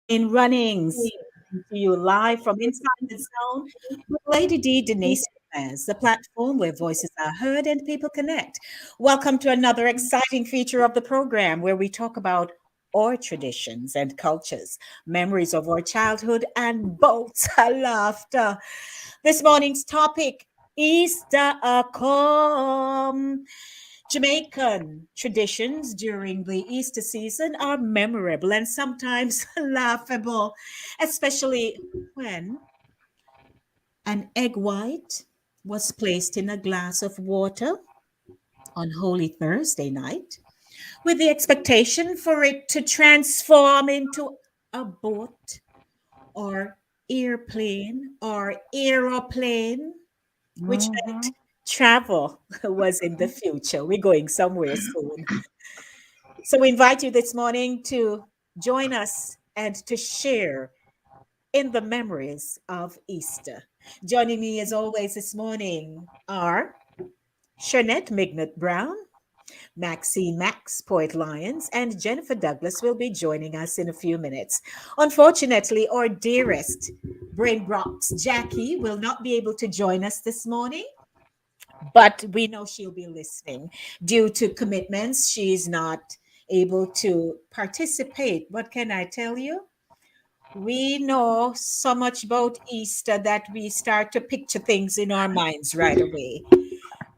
In Runnings, to you live from inside the zone with Lady D Denise Gomez, the platform where voices are heard and people connect. Welcome to another exciting feature of the program where we talk about our traditions and cultures, memories of our childhood, and bolts of laughter. This morning's topic, Easter a come. Jamaican traditions during the Easter season are memorable and sometimes laughable, especially when an egg white was placed in a glass of water on Holy Thursday night with the expectation for it to transform into a boat or airplane or aeroplane, which Mm-hmm. meant travel was in the future. We're going somewhere soon. So we invite you this morning to join us and to share in the memories of Easter. Joining me as always this morning are Shernette Mignot Brown, Maxine Max, Poet Lyons, and Jennifer Douglas will be joining us in a few minutes. Unfortunately, our dearest Brain Brox, Jackie, will not be able to join us this morning, but we know she'll be listening. Due to commitments, she's not able to participate. What can I tell you? We know so much about Easter that we start to picture things in our minds right away.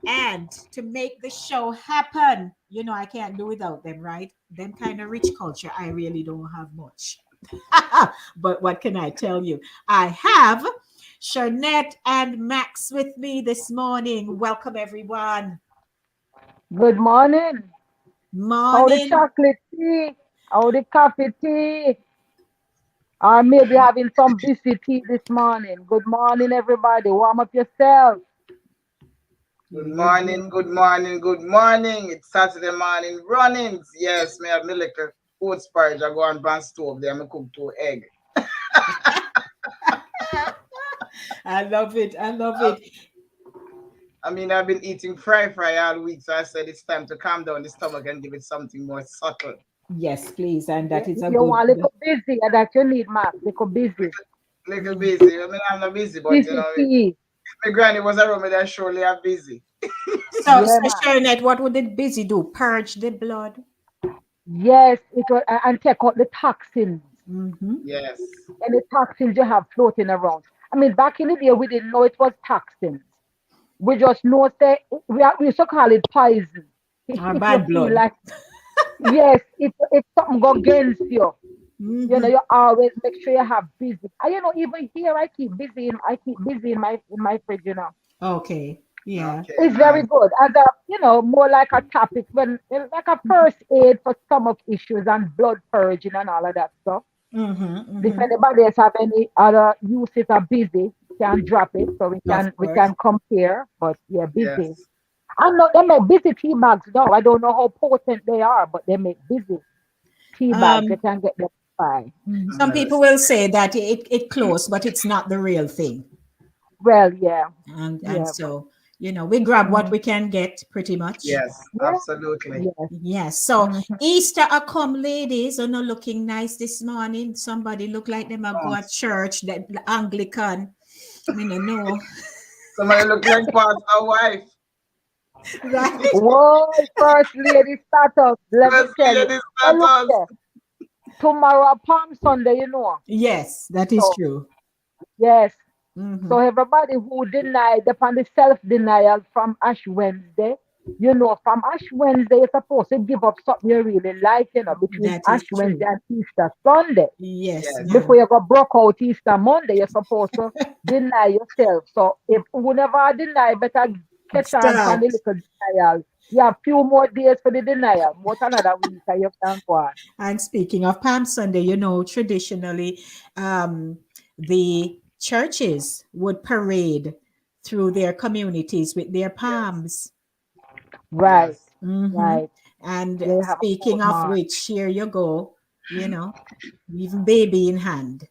And to make the show happen, I can't do without them, right? Them kind of rich culture, I really don't have much. But what can I tell you? I have Sharnette and Max with me this morning. Welcome, everyone. Good morning. How the Morning. chocolate tea? How the coffee tea? Or maybe having some busy tea this morning. Good morning, everybody. Warm up yourself. Good You morning, good morning, good morning. It's Saturday morning runnings. Yes, me have me little oat porridge. I go on pan stove there. Me cook 2 egg. I love it. I love I, it. I mean, I've been eating fry all week, so I said it's time to calm down the stomach and give it something more subtle. Yes, please. And You, that is a you good. want a little busy that you need, Max. Little busy. Little Mm. busy. I mean, I'm not busy, but Busy tea. my granny was around me that surely I'm busy. So Yeah, man. Sharonette, what would the busy do? Purge the blood. Yes, it was, and take out the toxins. Mm-hmm. Yes, Any toxins you have floating around. I mean, back in the day, we didn't know it was toxins. We just know, say, we used to call it poison. Or If you bad feel blood. like, yes, if something go against you, Mm-hmm. you always make sure you have busy. And even here, I keep busy in my fridge. Okay. Yeah. okay, It's very nice. good. And more like a topic when like a first aid for stomach issues and blood purging and all of that stuff. Mm-hmm. If Mm-hmm. anybody else have any other uses of busy, can drop it so Of we course. can compare. But yeah, busy. Yes, I know they make busy tea bags now. I don't know how potent they are, but they make busy tea bags. You Um, can get them by. some people yes, will say that it close, but it's not the real thing. Well, yeah, And yeah, so, we grab what mm, we can get pretty much. yes, yeah, absolutely. yes. Yes. So Hmm. Easter a come, ladies, are not looking nice this morning. Somebody look like them a go Oh, at church, that Anglican. I don't know. somebody look like Pastor wife. Right? Whoa, first lady status. Let me First tell you. lady Well, look status. there. Tomorrow, Palm Sunday. Yes, that is So true. yes. Mm-hmm. So everybody who denied upon the self-denial from Ash Wednesday, from Ash Wednesday, you're supposed to give up something you really like, between That is Ash Wednesday true. and Easter Sunday. Yes. Yes, Before you go broke out Easter Monday, you're supposed to deny yourself. So if whenever deny, better catch on for Start. the little denial. You have few more days for the denial. What another week and you can go on. And speaking of Palm Sunday, traditionally, the churches would parade through their communities with their yes, palms. Right, yes. Hmm. right. And They have a speaking whole of march. which, here you go, you know, even baby in hand,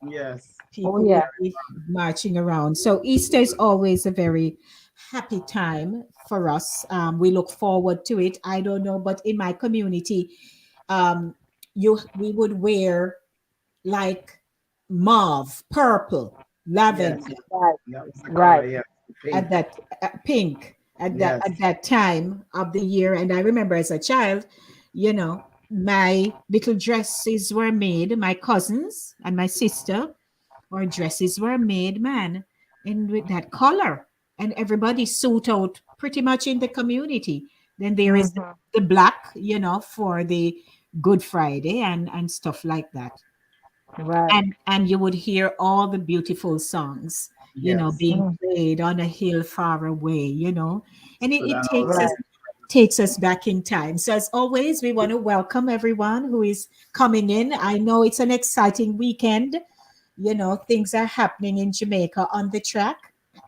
Yes. Oh people will yeah. be marching around. So Easter is always a very happy time for us. We look forward to it. I don't know, but in my community, um, we would wear like mauve, purple, Yes. lavender, Right. That was the color. Right. Yeah. at Pink. that pink Yes. at that time of the year. And I remember as a child, you know, my little dresses were made, my cousins and my sister, our dresses were made, man, in with that color. And everybody suit out pretty much in the community. Then there is Mm-hmm. the black, you know, for the Good Friday and stuff like that. Right. And you would hear all the beautiful songs, you know, Yes. being Mm. played on a hill far away, you know, and Good it and all takes that. us Right. back in time. So as always, we want to welcome everyone who is coming in. I know it's an exciting weekend. You know, things are happening in Jamaica on the track.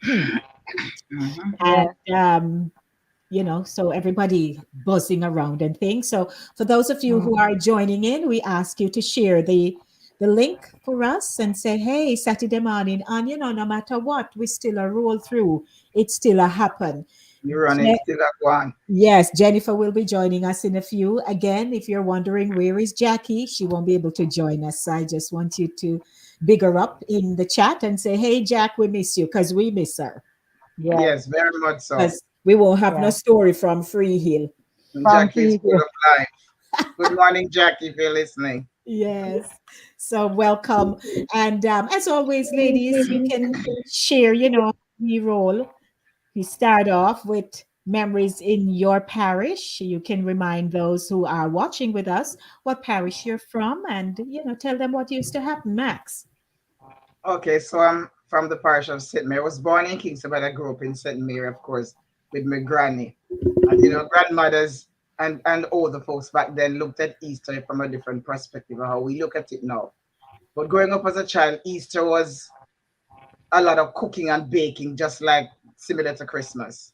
Mm-hmm. And Yeah. you know, so everybody buzzing around and things. So for those of you who Mm-hmm. are joining in, we ask you to share the link for us and say, hey, Saturday morning, and you know, no matter what, we still a roll through. It still a happen. You running still at one. Yes, Jennifer will be joining us in a few. Again, if you're wondering where is Jackie, she won't be able to join us. So I just want you to big her up in the chat and say, hey, Jack, we miss you because we miss her. Yes. Yes, very much so. Because we won't have no Yeah. story from Free Hill. And From Jackie is Free full Hill. of life. Good morning, Jackie, if you're listening. Yes. So welcome. And as always, ladies, you can share, you know, we roll. We start off with memories in your parish. You can remind those who are watching with us what parish you're from and, you know, tell them what used to happen, Max. Okay, so I'm from the parish of St. Mary. I was born in Kingston, but I grew up in St. Mary, of course, with my granny. And you know, grandmothers and older folks back then looked at Easter from a different perspective of how we look at it now. But growing up as a child, Easter was a lot of cooking and baking, just like similar to Christmas.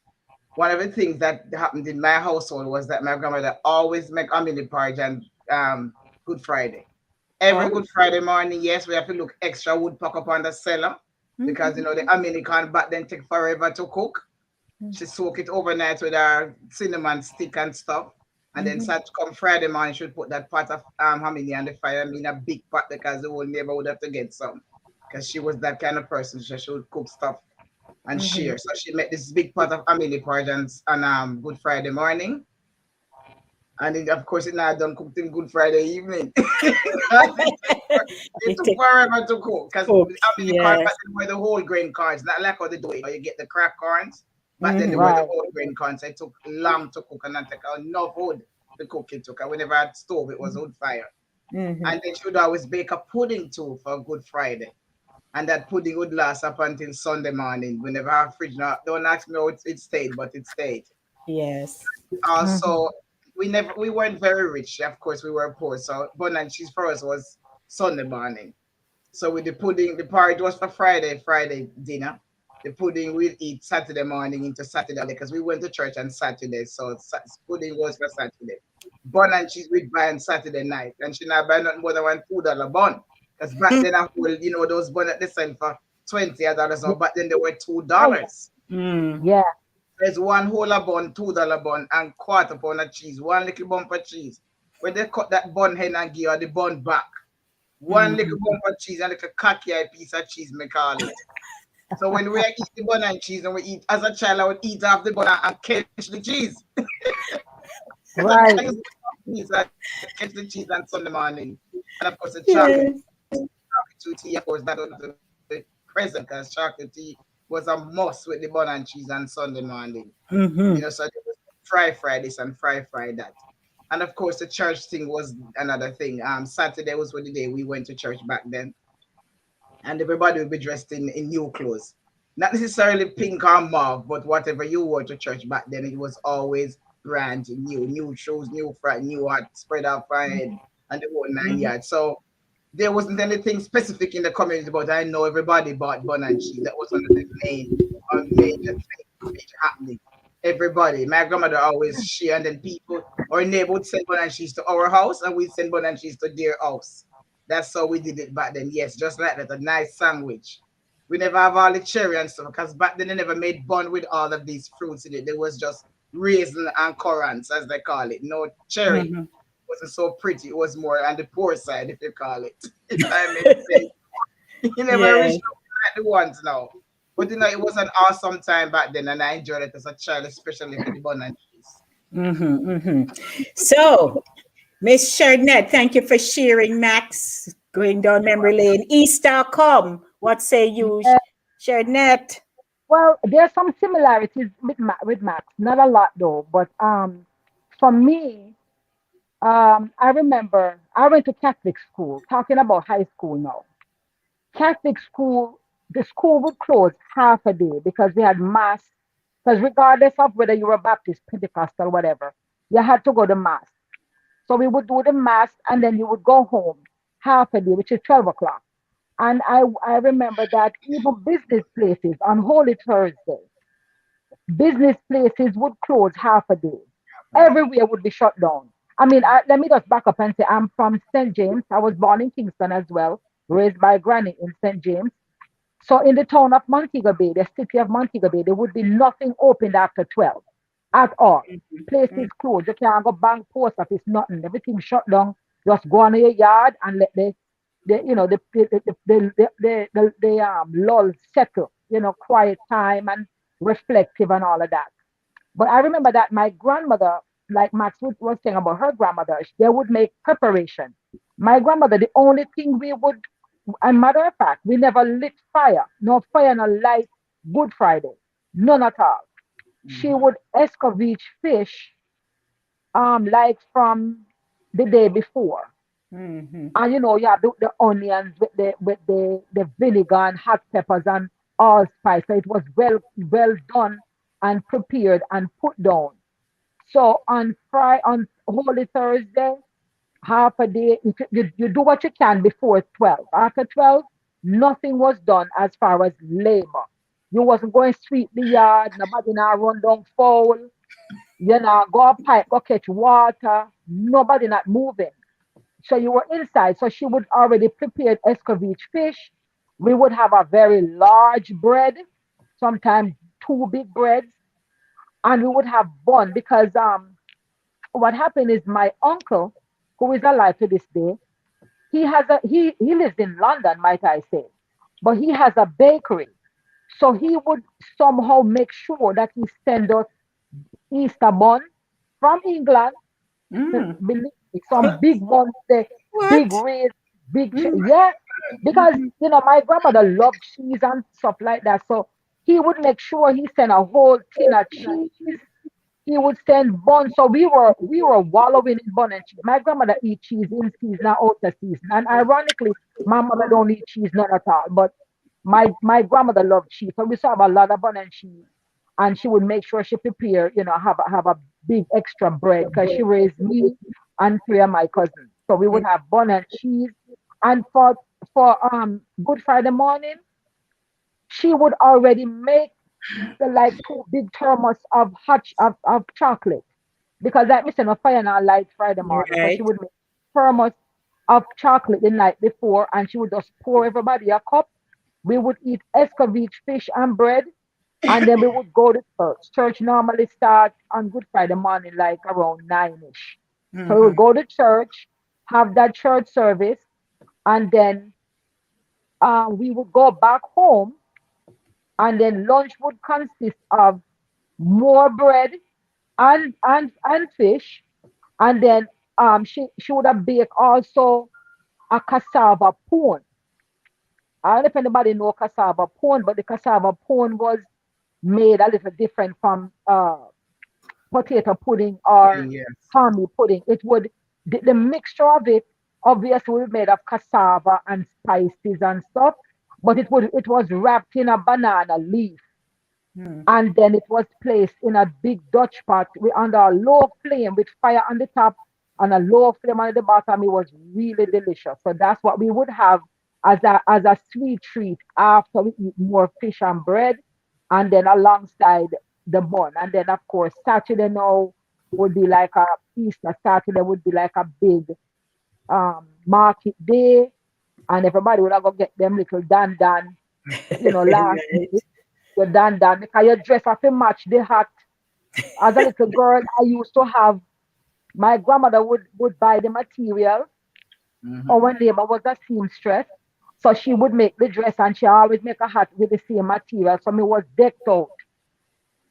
One of the things that happened in my household was that my grandmother always make a mini porridge and Good Friday. Every Oh. Good Friday morning, yes, we have to look extra wood pack up on the cellar because you Mhm. know the American back then take forever to cook. She soak it overnight with our cinnamon stick and stuff. And then Mhm. such come Friday morning, she would put that pot of honey on the fire. I mean a big pot because the whole neighborhood have to get some. Because she was that kind of person. She would cook stuff and Mhm. share. So she made this big pot of family porridge on Good Friday morning. And it, of course, it not done cooked in Good Friday evening. It It took take forever to cook because cook. family corn back Yes. then were the whole grain corns, not like how they do it. Or you get the crack corns. Back then they Mhm. were the Right. whole grain corns. So it took long to cook and not take enough wood to cook it. Took. And whenever I had stove, it was wood fire. Mhm. And then she would always bake a pudding too for Good Friday. And that pudding would last up until Sunday morning. Whenever our fridge now, don't ask me how it stayed, but it stayed. Yes. Also, Mm-hmm. we weren't very rich. Of course, we were poor. So bun and cheese for us was Sunday morning. So with the pudding, the porridge was for Friday dinner. The pudding we'll eat Saturday morning into Saturday because we went to church on Saturday. So pudding was for Saturday. Bun and cheese we'd buy on Saturday night. And she not buy nothing more than $1 bun. Because back then I whole, you know, those bun at the sell for $20. Or back then they were Oh yeah. $2. Mm. Yeah. There's one whole a bun, $2 bun, and quarter pound of cheese, one little bump of cheese. When they cut that bun head and give her the bun back, one little Mhm. bump of cheese and like a cocky eye piece of cheese, me call it. So when we eat the bun and cheese and we eat, as a child, I would eat off the bun and catch the cheese. Because I Right. used to cheese, I catch the cheese on Sunday morning. And of course, the Yes. chocolate tea, of course, that was the present because chocolate tea was a must with the bun and cheese on Sunday morning. You Mhm. know, so there was fry this and fry that. And of course, the church thing was another thing. Saturday was what the day we went to church back then, and everybody would be dressed in new clothes, not necessarily pink or mauve, but whatever you wore to church back then, it was always brand new, new shoes, new fry, new hat, spread out head, and the whole nine Mhm. yards. So there wasn't anything specific in the community, but I know everybody bought bun and cheese. That was one of the major thing, major happening. Everybody, my grandmother always share, and then people or neighbor would send bun and cheese to our house, and we send bun and cheese to their house. That's how we did it back then. Yes, just like that, a nice sandwich. We never have all the cherry and stuff because back then they never made bun with all of these fruits in it. There was just raisin and currants, as they call it. No cherry. Mhm. wasn't so pretty. It was more on the poor side, if you call it. If I make sense. You never Yeah. reached up like the ones now. But it was an awesome time back then, and I enjoyed it as a child, especially for the bun and cheese. So, Miss Shardnett, thank you for sharing, Max. Going down memory lane. Easter come. What say you, Yeah. Shardnett? Well, there's some similarities with Max. Not a lot though, but for me, I remember I went to Catholic school. Talking about high school now. Catholic school, the school would close half a day because we had mass. Because regardless of whether you were Baptist, Pentecostal, whatever, you had to go to mass. So we would do the mass and then you would go home half a day, which is 12 o'clock. And I remember that even business places on Holy Thursday, business places would close half a day. Everywhere would be shut down. I mean, let me just back up and say I'm from St. James. I was born in Kingston as well, raised by granny in St. James. So in the town of Montego Bay, the city of Montego Bay, there would be nothing opened after 12 at all. Places closed. You can't go bank, post office, nothing. Everything shut down. Just go on your yard and let the lull settle, quiet time and reflective and all of that. But I remember that my grandmother, like Max was saying about her grandmother, they would make preparation. My grandmother, the only thing we would, and matter of fact, we never lit fire, no fire, no light, Good Friday, none at all. She would escovitch fish, like from the day before. Mm-hmm. And you have the onions with the vinegar and hot peppers and allspice. So it was well done and prepared and put down. So on Holy Thursday, half a day, you do what you can before 12. After 12, nothing was done as far as labor. You wasn't going sweep the yard, nobody now run down foul, go up pipe, go catch water, nobody not moving. So you were inside. So she would already prepared escovitch fish. We would have a very large bread, sometimes two big breads, and we would have bun because what happened is my uncle, who is alive to this day, he lives in London, might I say, but he has a bakery. So he would somehow make sure that he send us Easter bun from England. Mm. Believe me, some big ones, the big What? rays, Mm. yeah, because my grandmother loved cheese and stuff like that. So he would make sure he sent a whole tin of cheese. He would send bun. So we were wallowing in bun and cheese. My grandmother eat cheese in season, out of season. And ironically, my mother don't eat cheese none at all. But my grandmother loved cheese. So we used to have a lot of bun and cheese. And she would make sure she prepare, have a big extra bread because she raised me and three of my cousins. So we would have bun and cheese. And for Good Friday morning, she would already make the like two big thermos of of chocolate because like me saying a fire and light Friday morning. So she Right. would make thermos of chocolate the night before and she would just pour everybody a cup. We would eat escovitch fish and bread and then we would go to church. Church normally starts on Good Friday morning like around 9ish. So we Mm-hmm. would go to church, have that church service, and then we would go back home and then lunch would consist of more bread and fish, and then she would have baked also a cassava pone. I don't know if anybody know cassava pone, but the cassava pone was made a little different from potato pudding or Yes. hominy pudding. The mixture of it obviously would be made of cassava and spices and stuff, but it was wrapped in a banana leaf Mm. and then it was placed in a big Dutch pot under a low flame with fire on the top and a low flame on the bottom. It was really delicious. So that's what we would have as a sweet treat after we eat more fish and bread, and then alongside the bun. And then of course Saturday now would be like a Easter Saturday would be like a big market day, and everybody would have go get them little dandan, last Right. your dandan because you dress up to match the hat. As a little girl, I used to have My grandmother would buy the material. Mm-hmm. Our neighbor was a seamstress. So she would make the dress and she always make a hat with the same material. So me was decked out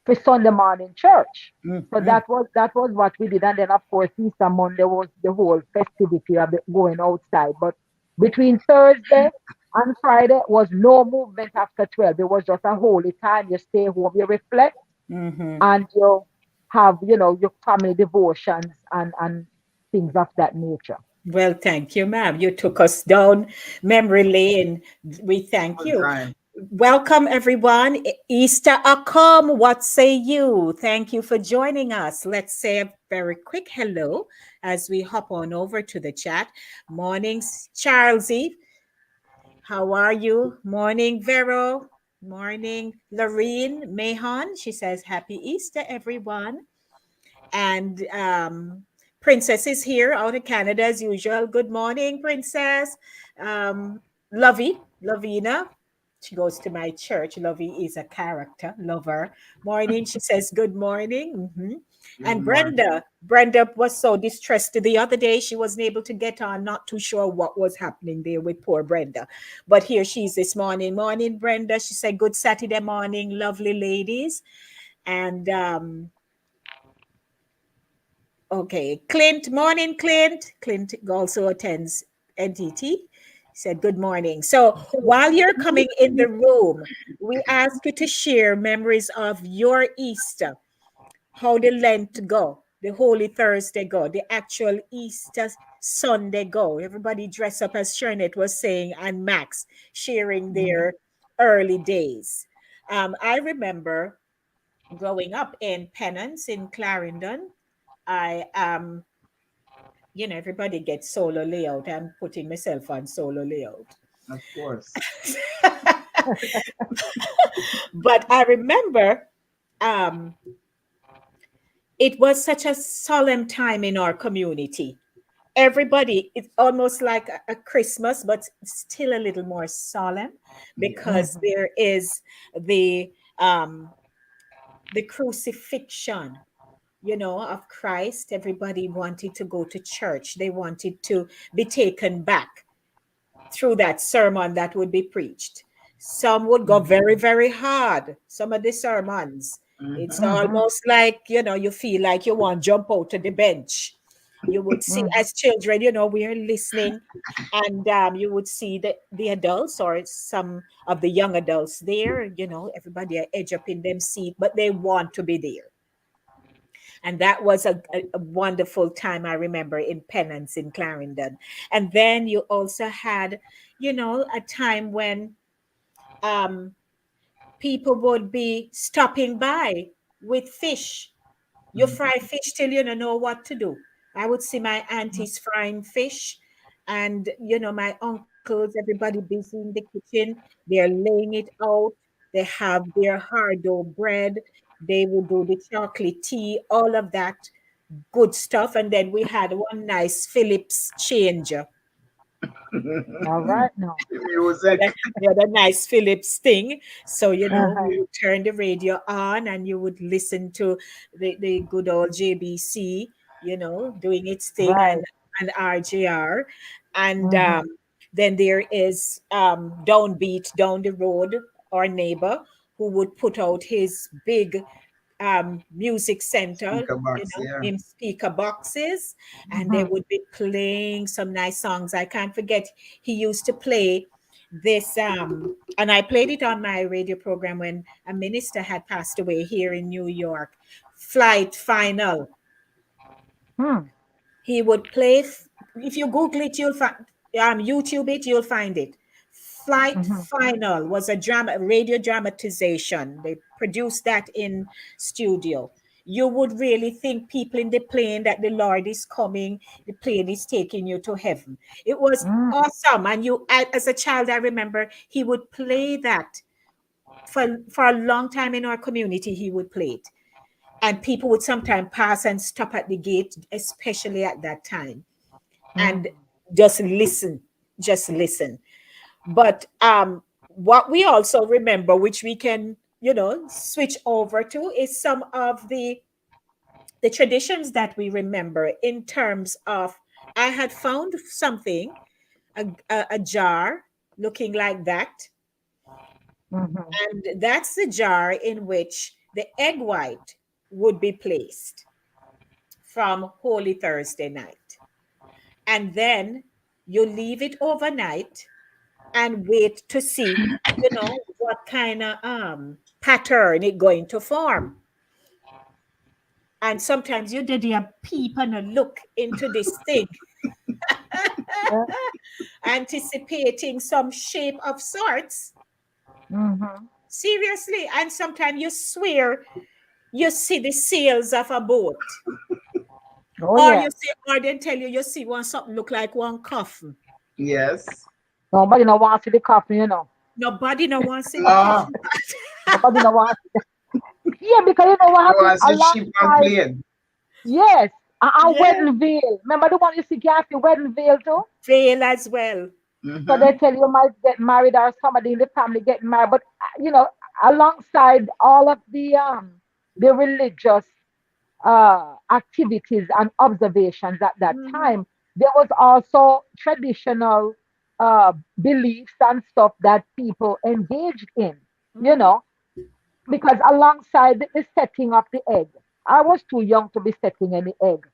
for Sunday morning church. So Mm-hmm. that was what we did. And then of course Easter Monday was the whole festivity of it going outside. But between Thursday and Friday was no movement after 12. It was just a holy time. You stay home, you reflect, Mm-hmm. and you have, your family devotions and things of that nature. Well, thank you, ma'am. You took us down memory lane. We thank Good you. time. Welcome, everyone. Easter a come. What say you? Thank you for joining us. Let's say a very quick hello as we hop on over to the chat. Mornings, Charlesy. How are you? Morning, Vero. Morning, Lorene Mahon. She says, Happy Easter, everyone. And Princess is here out of Canada as usual. Good morning, Princess. Lovey, Lavina. She goes to my church. Lovey is a character, lover. Morning, she says, Good morning. Mhm. Good And morning. Brenda was so distressed the other day. She wasn't able to get on, not too sure what was happening there with poor Brenda. But here she is this morning. Morning, Brenda. She said, Good Saturday morning, lovely ladies. And Okay, Clint, morning, Clint. Clint also attends NTT. He said, Good morning. So while you're coming in the room, we ask you to share memories of your Easter, how the Lent go, the Holy Thursday go, the actual Easter Sunday go. Everybody dress up as Shernette was saying, and Max sharing Mhm. their early days. I remember growing up in Penance in Clarendon. I everybody gets solo layout. I'm putting myself on solo layout. Of course. But I remember um, it was such a solemn time in our community. Everybody, it's almost like a Christmas, but still a little more solemn Yes. because Mhm. there is the um, the crucifixion, of Christ. Everybody wanted to go to church. They wanted to be taken back through that sermon that would be preached. Some would go Mhm. very, very hard. Some of the sermons, it's Mm-hmm. Mhm. almost like, you feel like you want to jump out of the bench. You would see Mhm. as children, we are listening, and you would see the adults or some of the young adults there, everybody are edge up in them seat, but they want to be there. And that was a wonderful time I remember in Penance in Clarendon. And then you also had, a time when um, people would be stopping by with fish. You fry Mm-hmm. fish till you don't know what to do. I would see my aunties frying fish, and my uncles, everybody busy in the kitchen. They're laying it out. They have their hard dough bread. They would do the chocolate tea, all of that good stuff. And then we had one nice Philips changer. All right now. Music. We had a nice Philips thing. So, Uh-huh. we would turn the radio on and you would listen to the good old JBC, doing its thing, Right. and RJR. And Mhm. then there is Downbeat down the road, our neighbor, who would put out his big music center, Speaker box. Yeah. in speaker boxes, and they Mhm. would be playing some nice songs. I can't forget he used to play this, and I played it on my radio program when a minister had passed away here in New York. Flight Final. Hmm. He would play. If you Google it, you'll find. YouTube it, you'll find it. Flight Mhm. Final was a drama, radio dramatization. They produced that in studio. You would really think people in the plane that the Lord is coming, the plane is taking you to heaven. It was Mm. awesome, and as a child, I remember he would play that for a long time in our community. He would play it, and people would sometimes pass and stop at the gate, especially at that time, and Mm. just listen, just listen. But what we also remember, which we can, switch over to, is some of the the traditions that we remember in terms of, I had found something, a jar looking like that, Mm-hmm. and that's the jar in which the egg white would be placed from Holy Thursday night. And then you leave it overnight and wait to see, what kind of pattern it going to form. And sometimes you did a peep and a look into this thing, Yeah. anticipating some shape of sorts. Mm-hmm. Seriously. And sometimes you swear you see the sails of a boat. Oh Or yeah. you see, or they tell you see one something look like one coffin. Yes. Nobody no want to see the coffin, you know. Nobody no one see the No. coffin. Nobody no want. Yeah, because you know what You happened want to see sheep on alongside. plane. Yes, a Yeah. wedding veil. Remember the one you see can't see wedding veil too? Veil as well. So they Mm-hmm. tell you might get married or somebody in the family getting married. But alongside all of the religious activities and observations at that Mhm. time, there was also traditional uh, beliefs and stuff that people engaged in, you Mhm. know, because alongside the setting of the egg, I was too young to be setting any egg,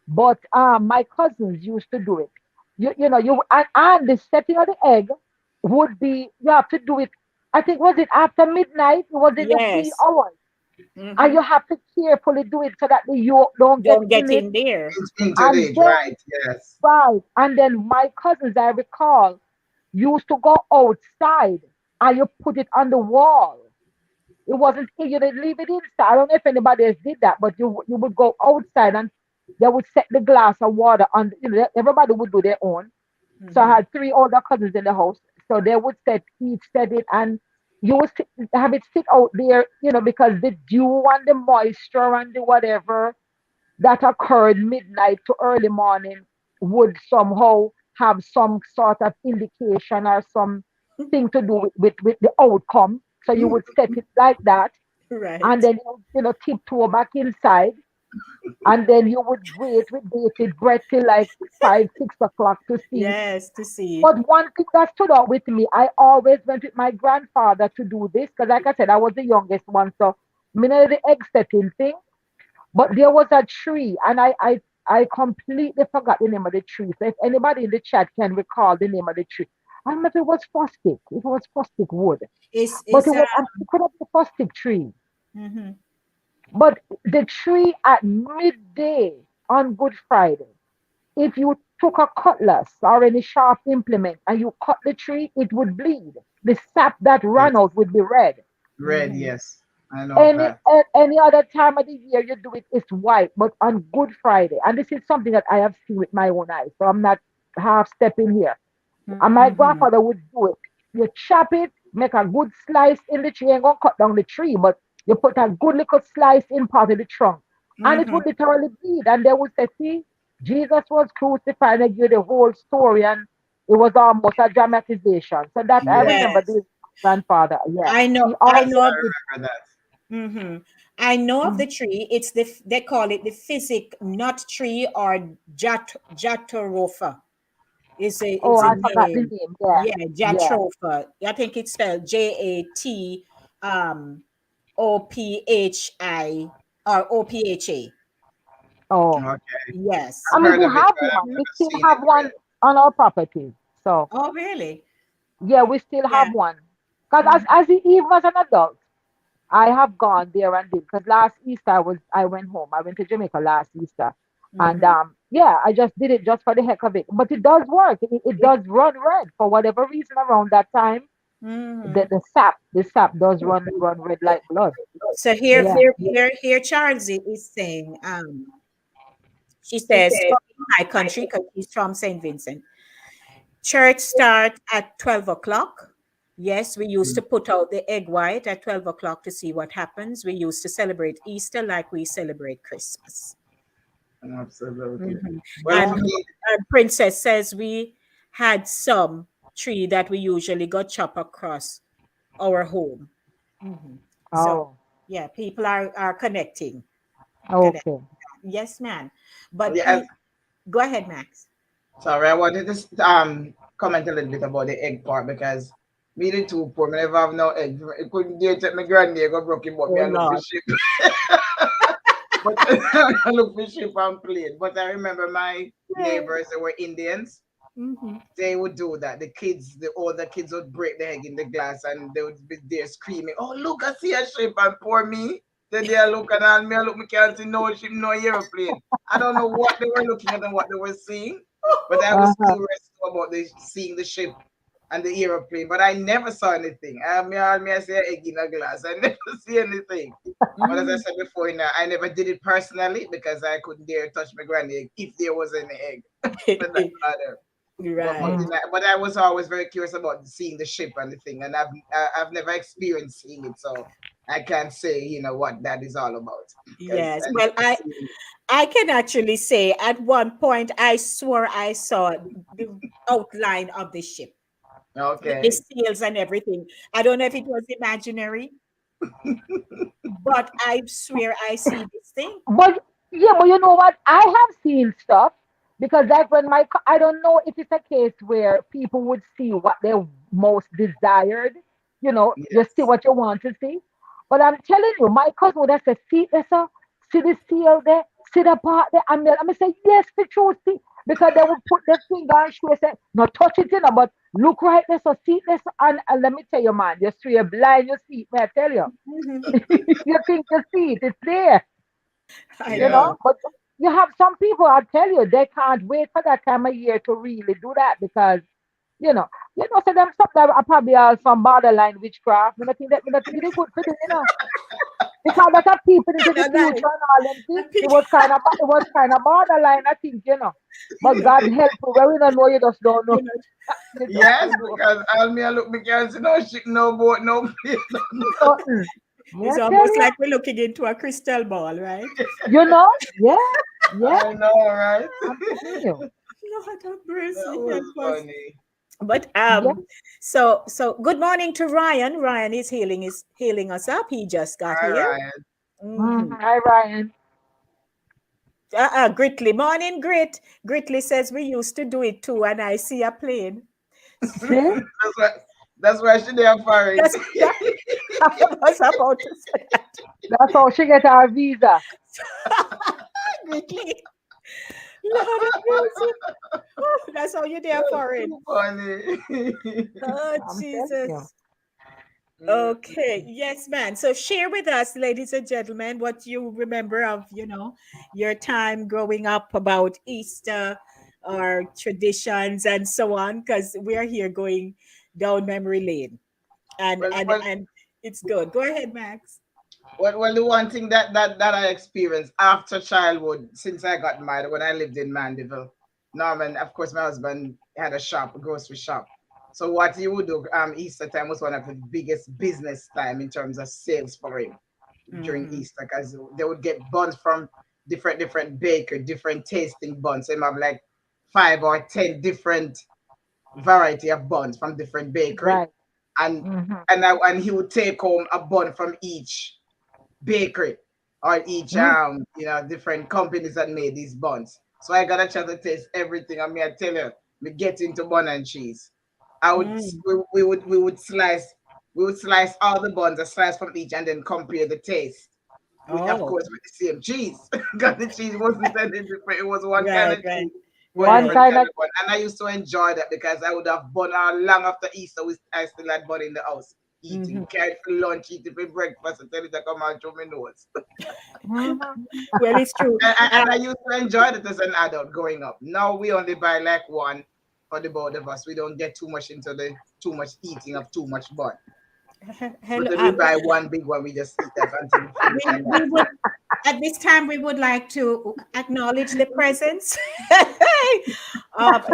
but my cousins used to do it. And the setting of the egg would be, you have to do it. I think was it after midnight? It was in the wee Yes. hours, and you Mhm. have to carefully do it so that the yolk don't get Don't in get it. in there. Into And the then right, yes. right, and then my cousins, I recall, used to go outside and you put it on the wall. It wasn't you didn't leave it inside. I don't know if anybody else did that, but you would go outside and they would set the glass of water on. Everybody would do their own. So I Mhm. had three older cousins in the house. So they would each set it, and you would have it sit out there, because the dew and the moisture and the whatever that occurred midnight to early morning would somehow have some sort of indication or some thing to do with the outcome. So you would set it like that, and Right. then tiptoe back inside, and then you would wait with bated breath till like 5, 6 o'clock to see. Yes, to see. But one thing that stood out with me, I always went with my grandfather to do this because, like I said, I was the youngest one, so me know the egg setting thing. But there was a tree, and I completely forgot the name of the tree. So if anybody in the chat can recall the name of the tree, I don't know if it was fustic. It was fustic wood, but Is it could have been a fustic tree. mhm. But the tree at midday on Good Friday, if you took a cutlass or any sharp implement and you cut the tree, it would bleed. The sap that ran Yes. out would be red. Red, Mhm. yes. I know Any that. any other time of the year you do it, it's white. But on Good Friday, and this is something that I have seen with my own eyes, so I'm not half stepping here. And my Mhm. grandfather would do it. You chop it, make a good slice in the tree. You ain't gonna cut down the tree, but you put a good little slice in part of the trunk. And it Mhm. would literally bleed. And they would say, see, Jesus was crucified and give you the whole story. And it was almost a dramatization. So that I remember Yes. this grandfather. Yeah. I know He I always know of the I remember that. mhm. I know of Mhm. the tree. It's they call it the physic nut tree or jatropha. Oh, It's a I forgot the name. name. Yeah. Yeah, Yeah. jatropha. I think it's spelled Jat um Ophi or Opha. Oh. Okay. Yes. I I've mean, heard we of it, have but one. I've We never still seen have it one really. on our property. So Oh, really? yeah, we still have Yeah. one. Because Mhm. even as an adult, I have gone there and did. Because last Easter I went home. I went to Jamaica last Easter, and Mhm. yeah, I just did it just for the heck of it. But it does work. It It, does run red for whatever reason around that time. The mhm. the sap the sap does run red like blood. So Yeah. here Charles is saying, she says, for in my country, because she's from St. Vincent, church start at 12 o'clock. Yes, we used to put out the egg white at 12 o'clock to see what happens. We used to celebrate Easter like we celebrate Christmas. Absolutely. Mhm. Well, Yeah. for me, And Princess says we had some tree that we usually got chop across our home. Mhm. So, Oh. yeah, people are connecting. Connect. Okay. Yes, ma'am. But Yeah, go ahead, Max. sorry, I wanted to comment a little bit about the egg part because me the too poor. Me never have no egg. I couldn't dare take my granddad go broke him up. Me Oh, I look for Lord. ship. But I look for ship and plate. But I remember my neighbors, they were Indians. Mm-hmm. They would do that. The kids, the older kids would break the egg in the glass and they would be there screaming, "Oh, look, I see a ship." And poor me. Then they are looking at me, I look, me can't see no ship, no aeroplane. I don't know what they were looking at and what they were seeing, but I was Uh-huh. curious about seeing the ship and the aeroplane, but I never saw anything. I see an egg in a glass. I never see anything. But as I Mm. said before, I never did it personally because I couldn't dare touch my granny egg if there was any egg for that matter. But Right. Mm. but I was always very curious about seeing the ship and the thing, and I've never experienced seeing it, so I can't say what that is all about because Yes. I Well, never seen it. I can actually say at one point I swore I saw the outline of the ship with the Okay, sails and everything. I don't know if it was imaginary, but I swear I see this thing. But yeah, but you know what? I have seen stuff because like when I don't know if it's a case where people would see what they most desired. You see yes, what you want to see. But I'm telling you, my cousin would have said, "See this, see the seal there, see the part there." I'm say, "Yes, for true, see," because they would put their finger and show say, "No, touch it, but look right there, so see this." And let me tell you, man, you're straight blind, you see it. May I tell you? Mhm. You think you see it? It's there. I yeah. know. But you have some people, I tell you, they can't wait for that time of year to really do that because, you know, so them stuff that are probably some borderline witchcraft. Me not think it good for them. Because that are people into the No, future no. and all them things. And It people, was kind of borderline, I think. But God help you, where we don't know, you just don't know. you know, You just Yes, don't know. because I look, me can't see no ship, no boat, no plane. Something. May it's I tell almost you? like we're looking into a crystal ball, right? Yeah, yeah, I know, right? I'm telling you. Lord have That mercy, was help us. funny. But Yeah. so good morning to Ryan. Ryan is healing us up. He just got All here. right. Mm-hmm. Hi, Ryan. Gritly, morning, Grit. Gritly says we used to do it too, and I see a plane. See? That's why she there for it. That's that. I was about to say that. That's how she get her visa. Gritly, Lord have mercy. Oh, that's how you're there That's for it. too funny. Oh, I'm telling you. Jesus. Mm. Okay, yes, man. So share with us, ladies and gentlemen, what you remember of, your time growing up about Easter or traditions and so on, because we are here going down memory lane. And Well, and well, and it's good. Go ahead, Max. well, the one thing that I experienced after childhood, since I got married, when I lived in Mandeville, Norman, of course, my husband had a shop, a grocery shop. So what he would do, Easter time was one of the biggest business time in terms of sales for him during Mm-hmm. Easter, because they would get buns from different baker, different tasting buns. So he have like 5 or 10 different variety of buns from different bakery, Right. and Mm-hmm. and he would take home a bun from each bakery or each Mm-hmm. different companies that made these buns. So I got a chance to taste everything. I mean, I tell you, we get into bun and cheese. I would Mm. we would slice all the buns, a slice from each, and then compare the taste. Of Oh, course, with the same cheese, because the cheese wasn't any different. It was one kind right, of right, cheese, but One right. different kind kind of of bun. And I used to enjoy that because I would have bun all long after Easter. I still had bun in the house Mm-hmm. eating, carry it for lunch, eating for breakfast, and tell it to come out through my nose. mm-hmm. Well, it's true. And I used to enjoy it as an adult growing up. Now we only buy like one for the both of us. We don't get too much into the too much eating of too much bun. But Hello. then we buy one big one, we just eat that until we finish, We and we that's would it. at this time we would like to acknowledge the presence of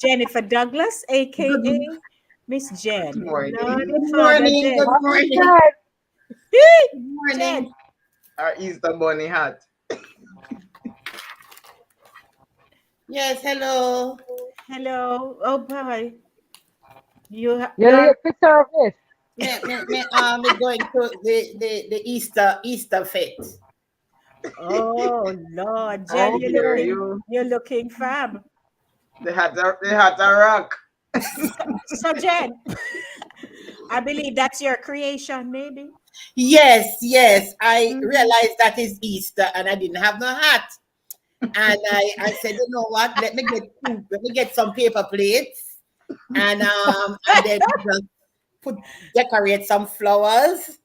Jennifer Douglas, aka Good, Miss good Jen. morning. Lordy Good Father morning, Jen. good Morning, morning, Jen. good Jen. morning. Our Easter bunny hat. Yes, hello. Hello. Oh boy. You're You're late for service. Me going to the Easter fete. Oh Lord, Jen, I hear Okay. you. you're looking fab. They had a rock. So Jen, I believe that's your creation, maybe. Yes, yes. I Mm-hmm. realized that is Easter and I didn't have no hat. And I said, you know what? Let me get some paper plates and then just put decorate some flowers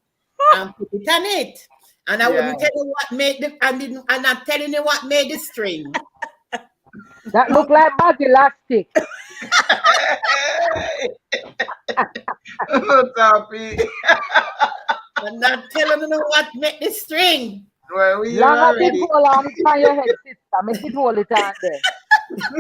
and put it on it. And I Yeah. wouldn't tell you what made the I didn't I'm not telling you what made the string. That look like bag elastic. Toppy. I'm not telling you what made the string. Well, we hear Long as it already. hold on it on your head, sister. Make it hold it on there.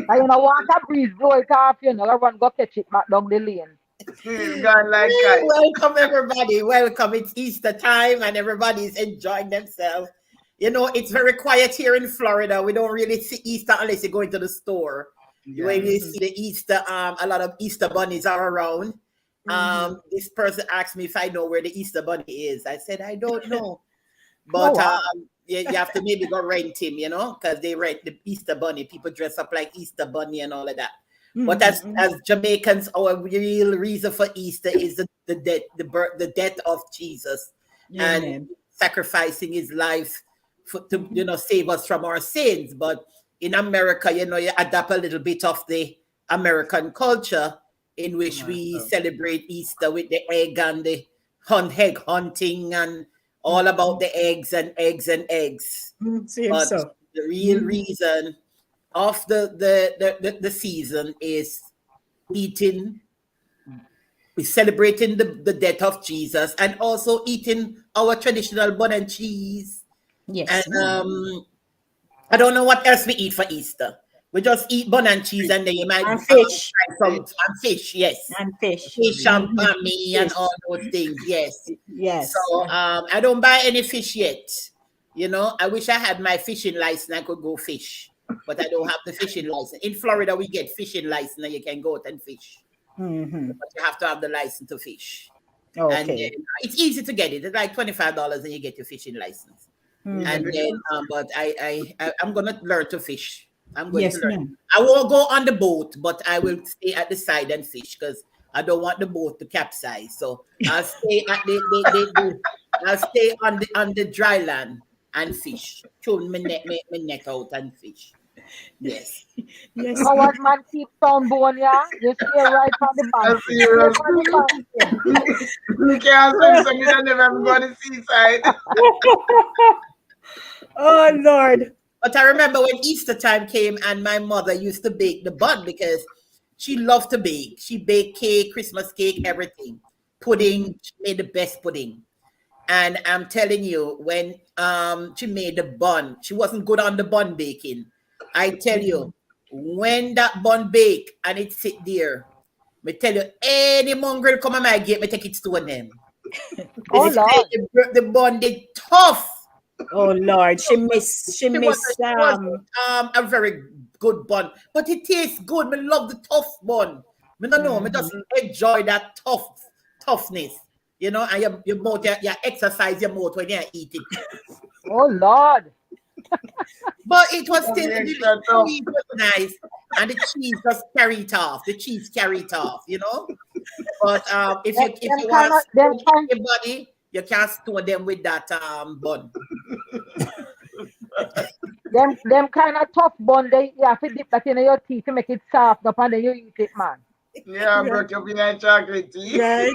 And you know, want a breeze blow it off, you know, run go catch it back down the lane. It's gone like kite. Welcome everybody. Welcome. It's Easter time and everybody's enjoying themselves. You know, it's very quiet here in Florida. We don't really see Easter unless you go into the store. When you Yes. Mm-hmm. see the Easter, a lot of Easter bunnies are around. Mm-hmm. This person asked me if I know where the Easter bunny is. I said I don't know, Oh but wow. you have to maybe go rent him, you know, because they rent the Easter bunny. People dress up like Easter bunny and all of that. But Mm-hmm. as Jamaicans, our real reason for Easter is the death, the death of Jesus, and Amen. sacrificing his life for to save us from our sins. But in America, you adapt a little bit of the American culture in which we Myself. celebrate Easter with the egg and the egg hunting and all Mm-hmm. about the eggs and eggs and eggs. Same But so. the real Mm-hmm. reason of the season is eating, we celebrating the death of Jesus and also eating our traditional bun and cheese. And Yes, ma'am. I don't know what else we eat for Easter. We just eat bun and cheese and then you might And fish. try some Fish. and fish, yes. And fish. Fish and Mm-hmm. bami and all Fish. those things, yes. So Yes. I don't buy any fish yet. I wish I had my fishing license. I could go fish, but I don't have the fishing license. In Florida, we get fishing license and you can go out and fish, Mm-hmm. but you have to have the license to fish. And Okay. then it's easy to get it. It's like $25 and you get your fishing license. Easy Mm-hmm. And to then, get. but I'm gonna learn to fish. I'm going to Yes, learn. ma'am. I won't go on the boat, but I will stay at the side and fish because I don't want the boat to capsize. So I'll stay at I'll stay on the dry land and fish. Throw my net out and fish. Yes. Yes, ma'am. Coward man keep sound bone, yeah. You stay right on the That's banking. Stay serious. on the banking. You can't swim, so you don't never ever go to the seaside. Oh Lord. But I remember when Easter time came and my mother used to bake the bun because she loved to bake. She baked cake, Christmas cake, everything. Mm-hmm. Pudding, she made the best pudding. And I'm telling you, when she made the bun, she wasn't good on the bun baking. I tell Mm-hmm. you, when that bun bake and it sit there, me tell you, any mongrel come on my gate, me take it to them. Oh They say Lord. the bun did tough. Oh Lord. She She was miss she was a very good bun, but it tastes good. Me love the tough bun. Me no know. Me mm-hmm. just enjoy that toughness. And your mouth, you exercise your mouth when you eat it. Oh Lord. But it was Don't still be the extra tough. cheese was nice, and the cheese just carry it off. The cheese carry it off. But if Them you want kind to of them stone kind everybody, you can't stone them with that bun. them kind of tough bun they you have to dip that in your teeth to make it soft up and then you eat it, man. Yeah, Right. broke your peanut chocolate tea. Right.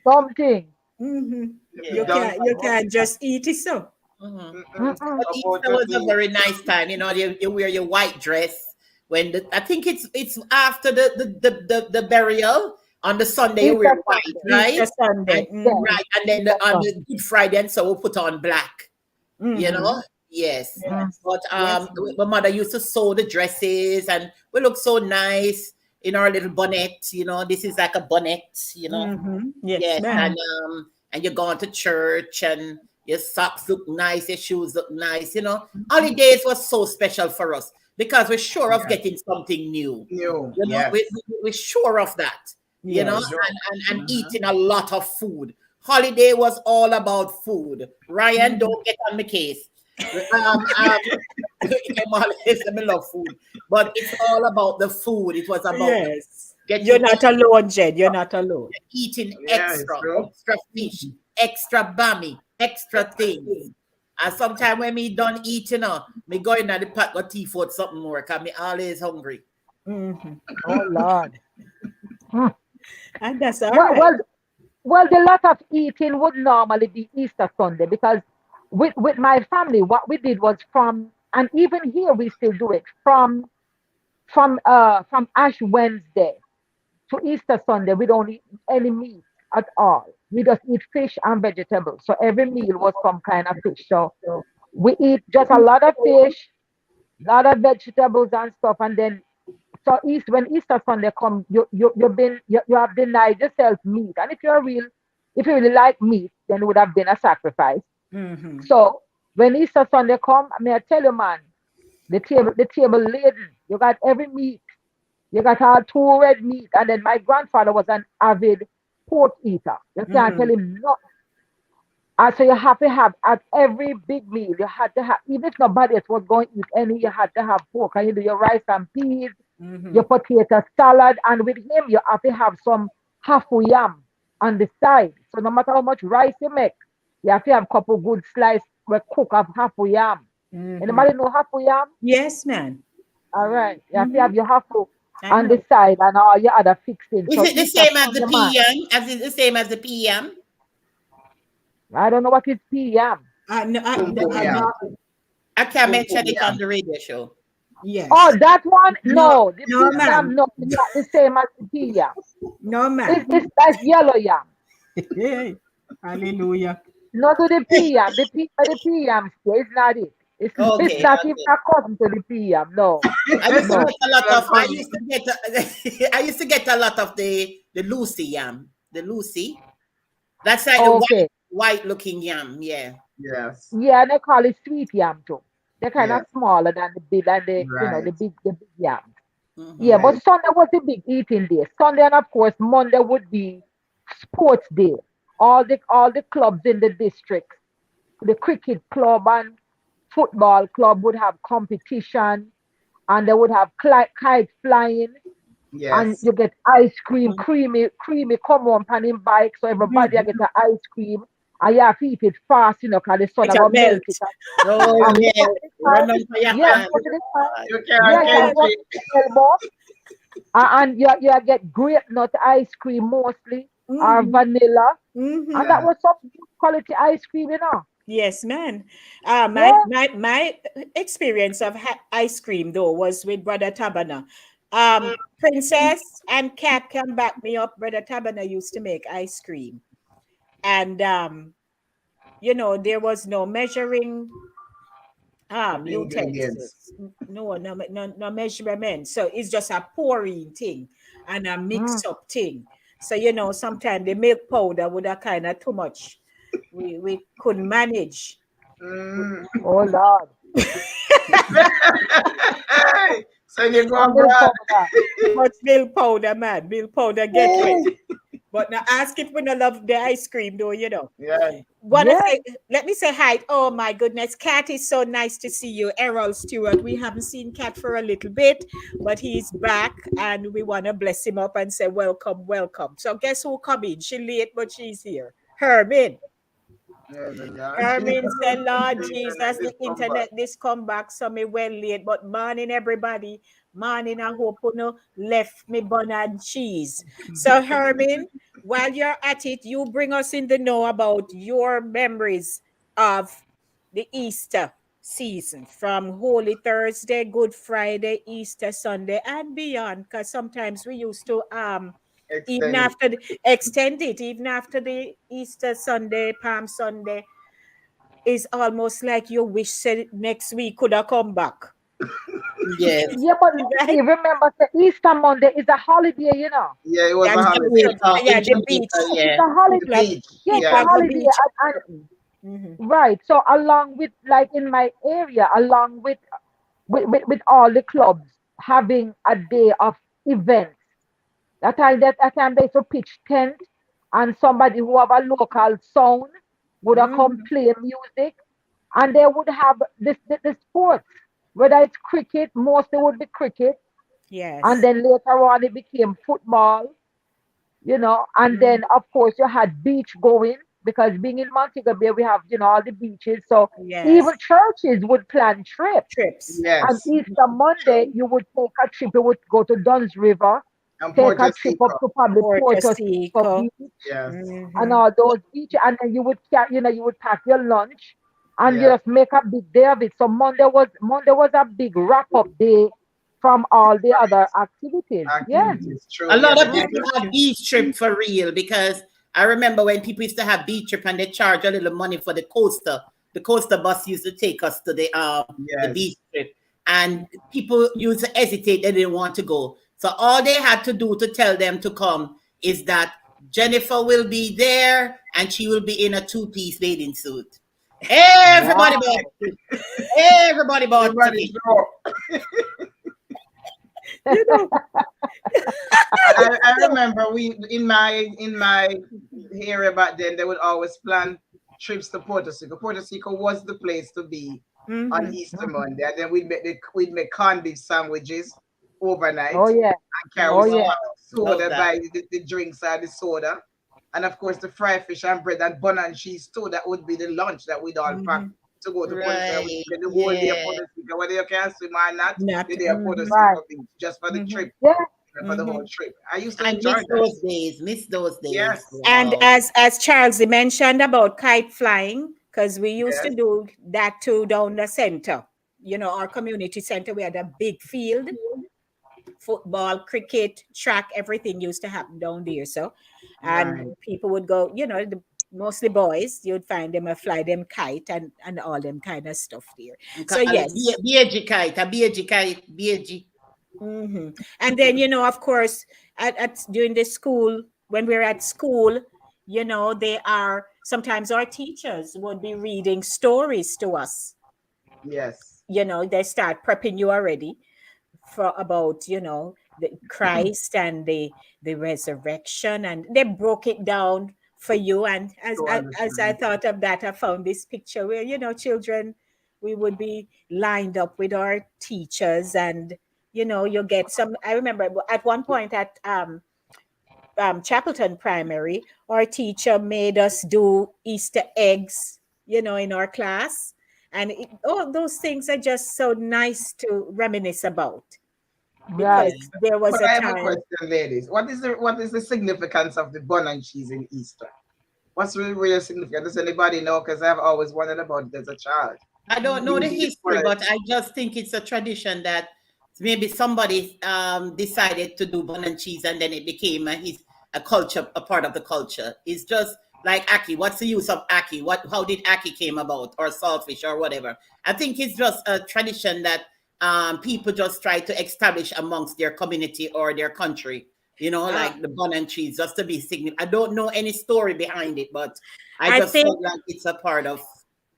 Something. Mm-hmm. If you You Yes. don't can't you come up, can't just eat it so. Mhm. come Mm-mm. But out Easter your was a teeth. very nice time. You wear your white dress when I think it's after the burial on the Sunday you wear Easter white, Sunday. right? Easter And Sunday. Yeah. Mm-hmm. right, and then Easter on the Sunday. Good Friday and so we'll put on black. You Mm-hmm. know, yes. Mm. Yes. But Yes, ma'am. my mother used to sew the dresses, and we look so nice in our little bonnet. This is like a bonnet. Mm-hmm. Yes, Yes, ma'am. and you're going to church and your socks look nice, your shoes look nice. Holidays was so special for us because we're sure of Yeah. getting something new. New. We, Yes. we're sure of that. For Yes. sure. And Uh-huh. eating a lot of food. Holiday was all about food. Ryan, Mm-hmm. don't get on my case. um, I love food, but it's all about the food. It was about Yes. You're getting not alone, Jen. You're not alone. eating Yeah, it's true. extra fish, extra bammy, extra things. And sometimes when me done eating, me go in at the pot got tea for something more, cause me always hungry. Mhm. Oh Lord. Hmm. And that's all Well, right. well, well, the lot of eating would normally be Easter Sunday because with my family, what we did was and even here we still do it from Ash Wednesday to Easter Sunday. We don't eat any meat at all. We just eat fish and vegetables. So every meal was some kind of fish. So we eat just a lot of fish, lot of vegetables and stuff, and then so when Easter Sunday come, you have denied yourself meat. And if you really like meat, then it would have been a sacrifice. Hmm. So when Easter Sunday come, I mean I tell you man, the table laden. You got every meat. You got all two red meat. And then my grandfather was an avid pork eater. You can't tell Mm. him no. And so you have to have at every big meal, you had to have, even if nobody else was going to eat any, you had to have pork. And you do your rice and peas, Hmm. your potato salad, and with him you have to have some hafu yam on the side. So no matter how much rice you make, you have to have a couple good slice we cook of hafu yam. Hmm. Anybody know hafu yam? Yes, man. All right. You have to Hmm. have your hafu I on the know. side and all your other fixings. Is So it the Easter same as the Sunday, man, PM? As it the same as the PM? I don't know what is yam. No, Boom, boom, yeah. no, I can Boom, boom, mention it yeah. on the radio show. Oh, yes. that one? No, No, the no, Yeah. yam, man. no, it's not the same as the yam. No, man. It's like yellow yam. Hey, hallelujah. Not to the yam. The yam still is not it. It's Okay, not even okay. a cousin to the yam. No, I used to no. get a lot Well, of. I cousin. used to get. I used to get a lot of the Lucy yam. The Lucy. That's like the Okay. white looking yam. Yeah. Yes. Yeah, they call it sweet yam too. They're kind of Yes. smaller than the big and Right. the big yam. Yeah, Mm-hmm. but Right. Sunday was the big eating day. Sunday and of course Monday would be sports day. All the clubs in the district, the cricket club and football club would have competition, and they would have kite flying, and Yes. you get ice cream, creamy come on pan in bike, so everybody Mhm. get the ice cream, and you have to eat it fast, because the sun It are a gonna melt it, melt. Oh and go yeah. to the Run side. on for your Yeah, hand. go to the side. You can't Yeah, you catch Yes. go to it. the elbow, and you get grape nut ice cream mostly, or Hmm. vanilla, and Hmm. that Yeah. was some good quality ice cream. Yes, man. Yeah. My experience of ice cream though was with Brother Tabana. Princess and Cat can back me up. Brother Tabana used to make ice cream, and there was no measuring Ingredients. utensils. No measurement. So it's just a pouring thing and a Mm. mix up thing. So sometimes the milk powder would have kind of too much. We couldn't manage. Mm. Oh Lord. So you go And milk abroad. powder. Too much milk powder, man. Milk powder get wet. But now ask if we don't love the ice cream, though. Yeah. Wanna Yeah. say let me say hi. Oh my goodness, Cat is so nice to see you. Errol Stewart. We haven't seen Cat for a little bit, but he's back and we wanna bless him up and say welcome, welcome. So guess who come in? She late, but she's here. Hermin. Yeah, the Lord Jesus. Hermin said, Lord The Jesus, internet the is come back. internet this come back, so me well late. But morning, everybody. Morning, I hope you know left me bun and cheese. So, Hermin, while you're at it, you bring us in the know about your memories of the Easter season from Holy Thursday, Good Friday, Easter Sunday, and beyond. Because sometimes we used to even Extend it. after extend it, even after the Easter Sunday, Palm Sunday, is almost like you wish said next week could have come back. Yes. Yeah, but Right? Lucy, remember the Easter Monday is a holiday. Yeah, it was a That's holiday. true. Jamaica, Yeah, in the beach. Jamaica, It's yeah. a The People holiday. have, beach. Yeah, it's people a Yeah. have the holiday. beach. Mhm. Right. So along with like in my area, along with all the clubs having a day of events. That time they used to pitch tent, and somebody who have a local sound would have come Mhm. play music. and they would have the sports, whether it's cricket, mostly would be cricket, and Yes. then later on it became football, and then Mhm. of course you had beach going because being in Montego Bay we have all the beaches, so even Yes. churches would plan trips. Trips. And Yes. Easter Monday True. you would take a trip, you would go to Dunn's River, And take a Porter trip up Seco. to probably Puerto Porto Rico Rico. Beach Yes. and Hmm. all those beaches, and then you would you would pack your lunch and you Yes. just make a big day of it. So Monday was a big wrap up day from all the other activities. Yeah. Activities. A True. Yeah. lot The of day people have beach trip for real because I remember when people used to have beach trip and they charge a little money for the coaster. The coaster bus used to take us to the beach Yes. trip, and people used to hesitate; they didn't want to go. So all they had to do to tell them to come is that Jennifer will be there and she will be in a two-piece bathing suit. Everybody bought Wow. everybody bought Everybody tickets. show. You know, I so, remember we in my area back then they would always plan trips to Puerto Rico. Puerto Rico was the place to be on hmm Easter Monday. And then we'd make corned beef sandwiches overnight Oh yeah. and carry Oh Oh some yeah. wow, love soda that. by the drinks and the soda. And of course the fried fish and bread and bun and cheese too. That would be the lunch that we'd all pack hmm to go to Puerto Rico. We Right. spend the whole day at Yeah. Puerto Rico, whether you can swim or not, not. the day at Puerto Hmm. Right. Rico Beach, just for the Hmm. trip, Yeah. for the whole Hmm. trip. I used to I enjoy miss that. those days. Miss those days. Yes, And Wow. as Charles mentioned about kite flying, because we used to yes, do that too down the center. Our community center, we had a big field, football, cricket, track, everything used to happen down there. So, and right. people would go, mostly boys, you'd find them and fly them kite and all them kind of stuff there. So, Call it yes. BG kite, a BG kite, BG. Hmm. And then, of course, at during the school, when we're at school, they are sometimes our teachers would be reading stories to us. Yes, They start prepping you already for about the Christ and the resurrection, and they broke it down for you. And as to I understand. thought of that, I found this picture where children, we would be lined up with our teachers, and you get some. I remember at one point at Chapelton Primary, our teacher made us do Easter eggs, in our class. And all those things are just so nice to reminisce about, Yeah. because Right. there was But a I have a time. question, ladies. What is the significance of the bun and cheese in Easter? What's really real significant? Does anybody know? Because I've always wondered about it as a child. I don't know the Maybe it's history, one but I just think it's a tradition that maybe somebody decided to do bun and cheese, and then it became a culture, a part of the culture. It's just like ackee. What's the use of ackee? How did ackee came about, or saltfish, or whatever? I think it's just a tradition that people just try to establish amongst their community or their country. uh, Like the bun and cheese, just to be significant. I don't know any story behind it, but I I just think, felt like it's a part of.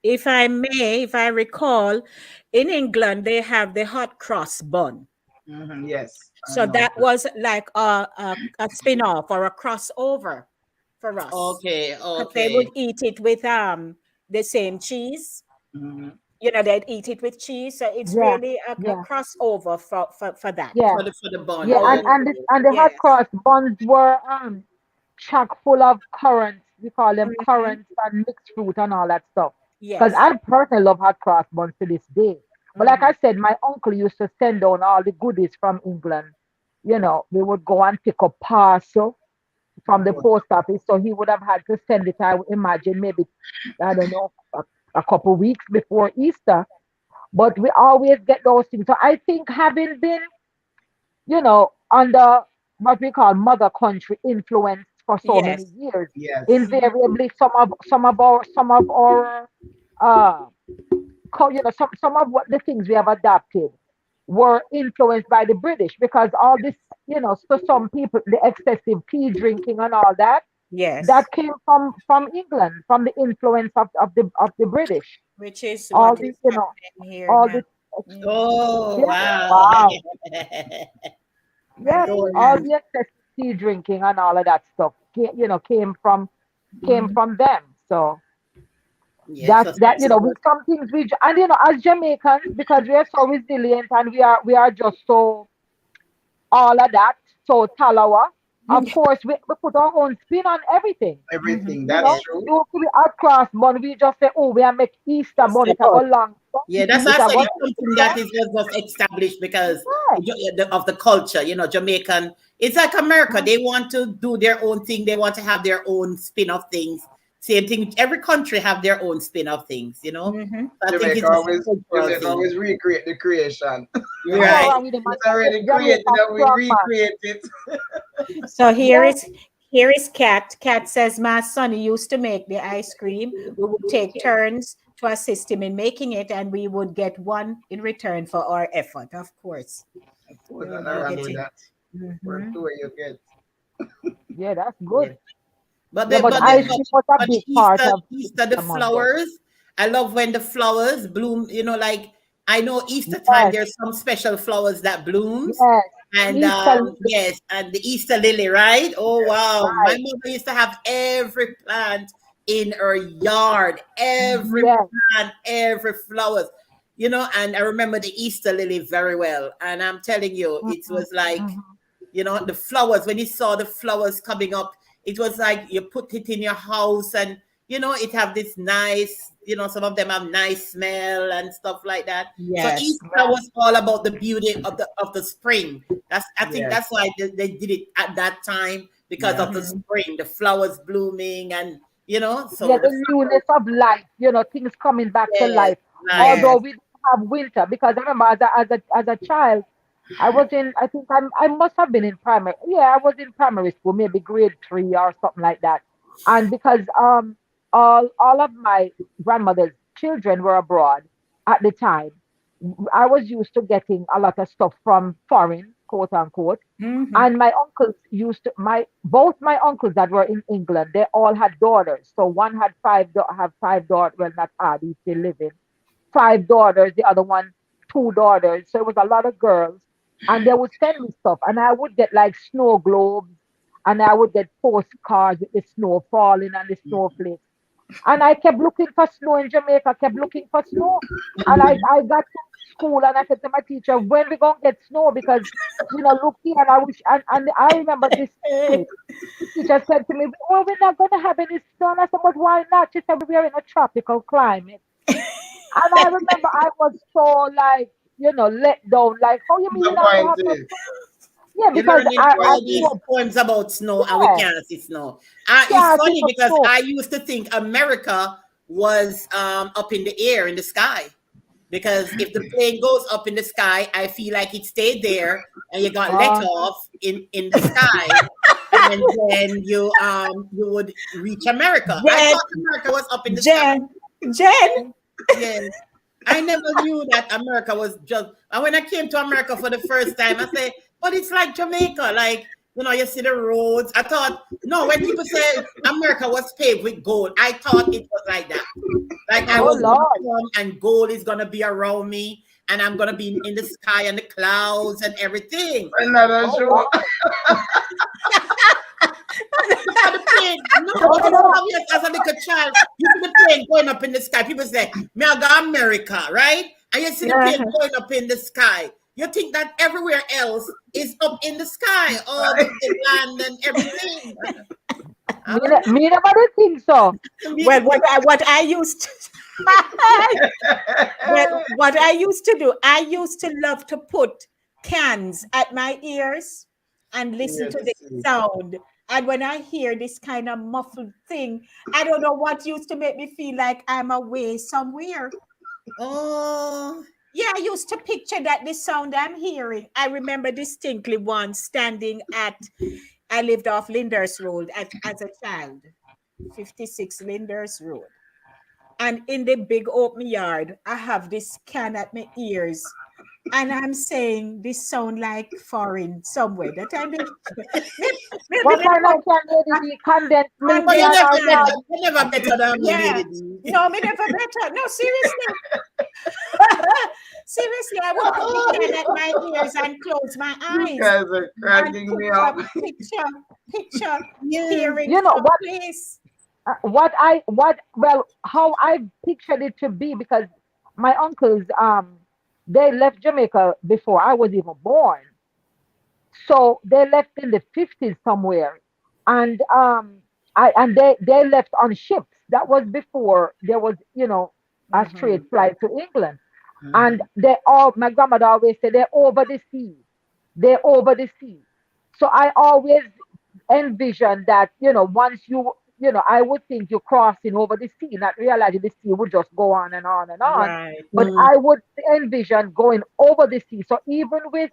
if I recall, in England they have the hot cross bun. Yes, I So know. that was like a spin-off or a crossover for us, Okay, because they would okay. eat it with the same cheese. Mm-hmm. They'd eat it with cheese. So it's Yeah. really a Yeah. crossover for that. Yeah. For the bun. Yeah. And Oh, and the, Okay. and the hot yes. cross buns were chock full of currants. We call them Hmm. currants and mixed fruit and all that stuff. Because Yes. I personally love hot cross buns to this day. But like Hmm. I said, my uncle used to send down all the goodies from England. We would go and pick up parcel from the post office. So he would have had to send it, I would imagine, maybe, I don't know, a couple weeks before Easter. But we always get those things. So I think having been, under what we call mother country influence for so many Yes. years, Yes. Hmm. invariably some of our uh some of what the things we have adapted were influenced by the British, because all this, so some people, the excessive tea drinking and all that, that Yes. came from England, from the influence of the British. Which is All what the, is happening here all now. the, Hmm. Oh, yeah, wow. wow, And yeah, it, all Adorable. the excessive tea drinking and all of that stuff came from mhm. them. So Yes, That with some things and as Jamaicans, because we are so resilient and we are just so all of that, so talawa. Of course, we put our own spin on everything. Everything. You That's know, yes. true. you could be at cross bun, we just say, oh, we are make Easter bun, Easter it a go bunny. long. Yeah, that's why I It a said go it's something Easter. that is was established because Yeah. of the culture, Jamaican. It's like America. Mhm. They want to do their own thing. They want to have their own spin of things. Same thing. Every country have their own spin of things. Mm-hmm. I think it's just a cultural Jamaica thing. always recreate the creation. I go Right. around with the man, It's already created Jamaica and we strong man. recreate it. So Yeah. here is Kat. Kat says my son used to make the ice cream. We would take turns to assist him in making it, and we would get one in return for our effort. Of course, Of course, you're nothing now wrong with getting. that. For Mhm. two you get. Yeah, that's Yeah. good. But Yeah, the but but the ice but, cream was a but the big part of Easter, the Easter Monday. flowers. I love when the flowers bloom. Like I know Easter time. Yes, There's some special flowers that blooms, yes. and Easter lily, yes, and the Easter lily, right? Oh wow, my right. mother used to have every plant in her yard, every Yes. plant, every flowers. And I remember the Easter lily very well. And I'm telling you, it Mhm, was like mhm. the flowers, when you saw the flowers coming up, it was like you put it in your house and it have this nice, some of them have nice smell and stuff like that. So Yes, Easter was all about the beauty of the spring. I think Yes. that's why they did it at that time, because Yeah. of the hmm spring, the flowers blooming, and Yeah, so the the flowers. newness of life, things coming back to Yes, life. life. Although Yes. we didn't have winter, because I remember as a child, I think I must have been in primary. Yeah, I was in primary school, maybe grade 3 or something like that. And because all of my grandmother's children were abroad at the time, I was used to getting a lot of stuff from foreign, quote unquote. hmm And my uncles used to my both my uncles that were in England, they all had daughters. So one had have 5 daughters, well not had, he's still living. 5 daughters, the other one 2 daughters. So it was a lot of girls. And they would send me stuff. And I would get like snow globes and I would get postcards with the snow falling and the snowflakes. And I kept looking for snow in Jamaica, kept looking for snow. And I got to school and I said to my teacher, when we gonna get snow? Because look here and I wish and I remember distinctly. The teacher said to me, well, we're not gonna have any snow. And I said, but why not? She said, we're in a tropical climate. And I remember I was so like, let down. Like, how you mean we're not gonna have no Disappointed. snow? Yeah, You're because learning I all grew these up, poems about snow and we yeah, can't see snow. It's can't see funny no because snow. I used to think America was up in the air, in the sky. Because if the plane goes up in the sky, I feel like it stayed there and you got let Uh, off in the sky, and then you would reach America. I Jen, thought America was up in the sky. Jen. Yes. I never knew that America was just. And when I came to America for the first time, I said, but it's like Jamaica. Like, you see the roads. I thought, no, when people say America was paved with gold, I thought it was like that. Like I oh was going to Lord. come and gold is going to be around me and I'm going to be in the sky and the clouds and everything. Another Oh show. Lord. Before the plane, no, Oh but you no. know, as a little child, you see the plane going up in the sky. People say, "Me I go America," right? And you see the plane Uh-huh. going up in the sky. You think that everywhere else is up in the sky, all the land and everything. I don't Me never did think so. know. Well, what I used to well, what I used to do, I used to love to put cans at my ears and listen Yes. to the sound. And when I hear this kind of muffled thing, I don't know what used to make me feel like I'm away somewhere. Oh, Yeah, I used to picture that the sound I'm hearing. I remember distinctly once standing I lived off Linders Road as a child, 56 Linders Road. And in the big open yard, I have this can at my ears. And I'm saying this sound like foreign somewhere. That I did. Maybe What the kind of pump can lady be condensed milk but condensed can or can? you never better than me, yeah. Lady D. No, me never better. No, seriously. Seriously, I would put the can at my ears and close my You eyes guys are and cracking me up. picture Yes. hearing You know what? someplace. Well, how I pictured it to be, because my uncles, they left Jamaica before I was even born. So they left in the 50s somewhere. And they left on ships. That was before there was, a straight Mhm. flight to England. And Mhm. my grandmother always said, they're over the sea. They're over the sea. So I always envision that, once I would think you're crossing over the sea, not realizing the sea would just go on and on and on. Right. But Mm. I would envision going over the sea. So even with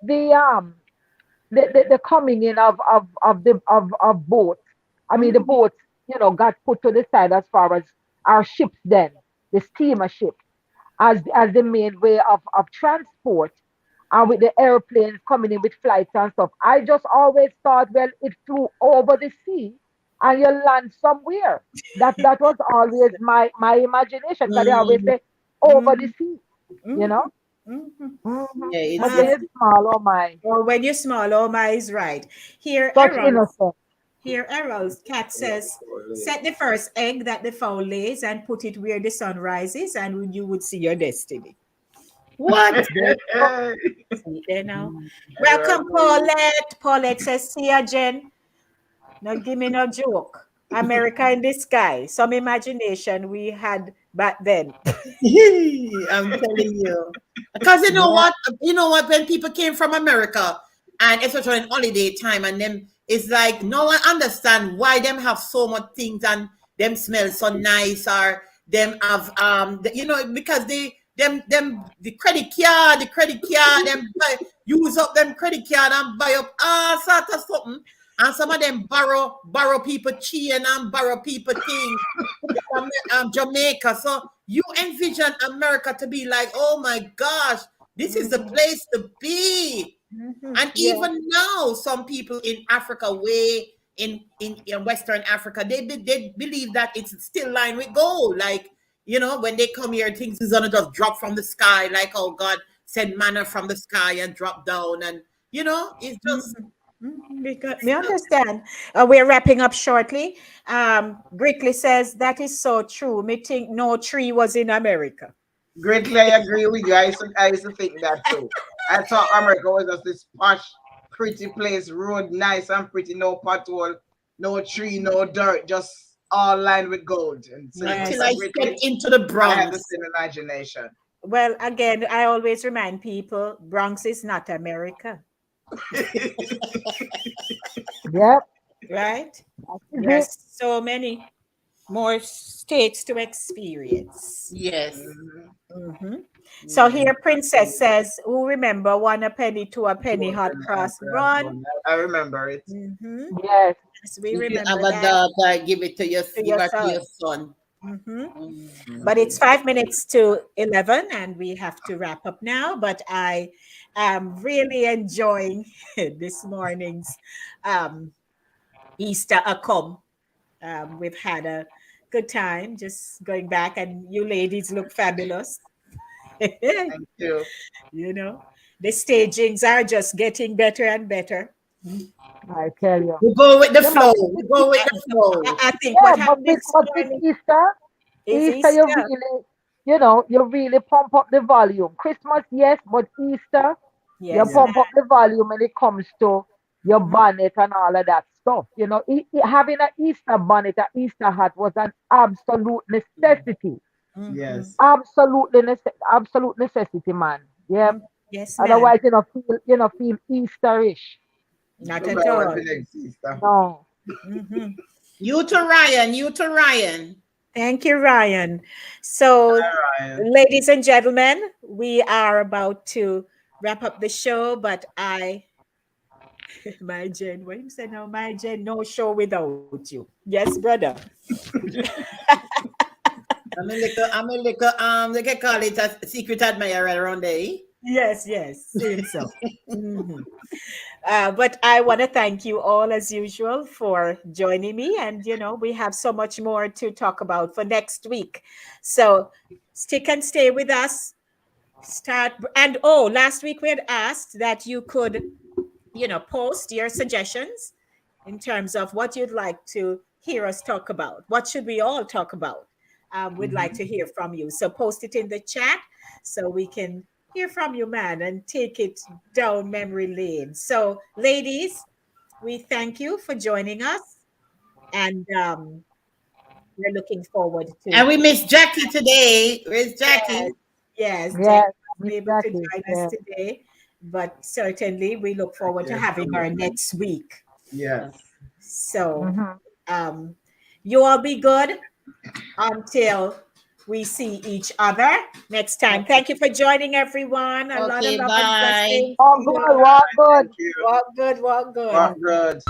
the coming in of boats, I mean the Mhm. boats, got put to the side as far as our ships then, the steamer ships, as the main way of transport, and with the airplanes coming in with flights and stuff. I just always thought, well, it flew over the sea and you land somewhere. That was always my imagination, because they always Mm. say over the Mhm. sea, you know. Mhm. Mhm. Hmm. Yeah, But Uh, they're small, oh my, or when you're small, oh my is right. Here, such Errol. innocent. Here, Errol's cat says, set the first egg that the fowl lays and put it where the sun rises, and you would see your destiny. what? There, see there now. Mm. Welcome, Paulette. Paulette says, see ya, Jen. No, give me no joke. America in the sky. Some imagination we had back then. I'm telling you. Because you know Yeah, what? You know what? When people came from America, and especially in holiday time, and them, it's like no one understand why them have so much things and them smell so nice, or them have because them the credit card, them use up them credit card and buy up all sort of something. And some of them borrow people chain and borrow people things from Jamaica. So you envision America to be like, oh my gosh, this is the Mhm, place to be. mhm. And Yeah. even now, some people in Africa, way in Western Africa, they believe that it's still lined with gold. Like, when they come here, things is gonna just drop from the sky, like oh God send manna from the sky and drop down, and it's just Mhm, mhm. Because we understand. We're wrapping up shortly. Brickley says that is so true. Me think no tree was in America. Greatly, I agree with you. I used to think that too. I thought America was just this posh, pretty place, road nice and pretty, no pothole, no tree, no dirt, just all lined with gold. And so you until Yes. I agree? stepped into the I had the Bronx. same imagination. Well, again, I always remind people Bronx is not America, yep, right? that is it. There's so many more states to experience. Yes. Mhm. Mhm. So Yes. here, Princess says, "Who remember one a penny, two a penny, hot cross bun?" I remember it. Mm-hmm. Yes. Yes, we If you have remember a that daughter, give it to to give your her to your son. son. Mm-hmm. Mhm. But it's 5 minutes to 11, and we have to wrap up now. But I am really enjoying this morning's um, Easter a come. We've had a good time just going back, and you ladies look fabulous. Thank you. You know, the stagings are just getting better and better. I tell you. We go with the Yeah, but flow. this, We go with I, the flow. I think yeah, what happened this but this morning Easter, is Easter, you Easter. really, you really pump up the volume. Christmas, yes, but Easter, you Yes, Yeah. ma'am. pump up the volume when it comes to your Mhm. bonnet and all of that stuff. Having an Easter bonnet, an Easter hat was an absolute necessity. Mhm. Yes. Absolute necessity, man. Yeah. Mm. Yes, ma'am. Otherwise, feel Easterish. Not Nobody at want all. to next sister. No. Mhm. You to Ryan. You to Ryan. Thank you, Ryan. So, Ryan. ladies and gentlemen, we are about to wrap up the show, but my Jen, what you say now? My Jen, no show without you. Yes, brother. They can call it a secret admirer around there. Yes, yes, same so. Mhm. But I want to thank you all as usual for joining me. And, we have so much more to talk about for next week. So stick and stay with us. Start. And last week we had asked that you could, post your suggestions in terms of what you'd like to hear us talk about? What should we all talk about? We'd like Mhm. to hear from you. So post it in the chat so we can hear from you, man, and take it down memory lane. So, ladies, we thank you for joining us, and we're looking forward to. And we miss Jackie today. Where's Yes, Jackie? yes, Jackie Yes, Miss wasn't able to Jackie. join us Yeah. today, but certainly we look forward to Yes, having yes, her next week. yes. So, Mm-hmm. um, you all be good until we see each other next time. Okay. Thank you for joining, everyone. A lot of Okay, love and bye. blessings to Walk you good, all. walk good. Thank you. Walk good, walk good. Walk good.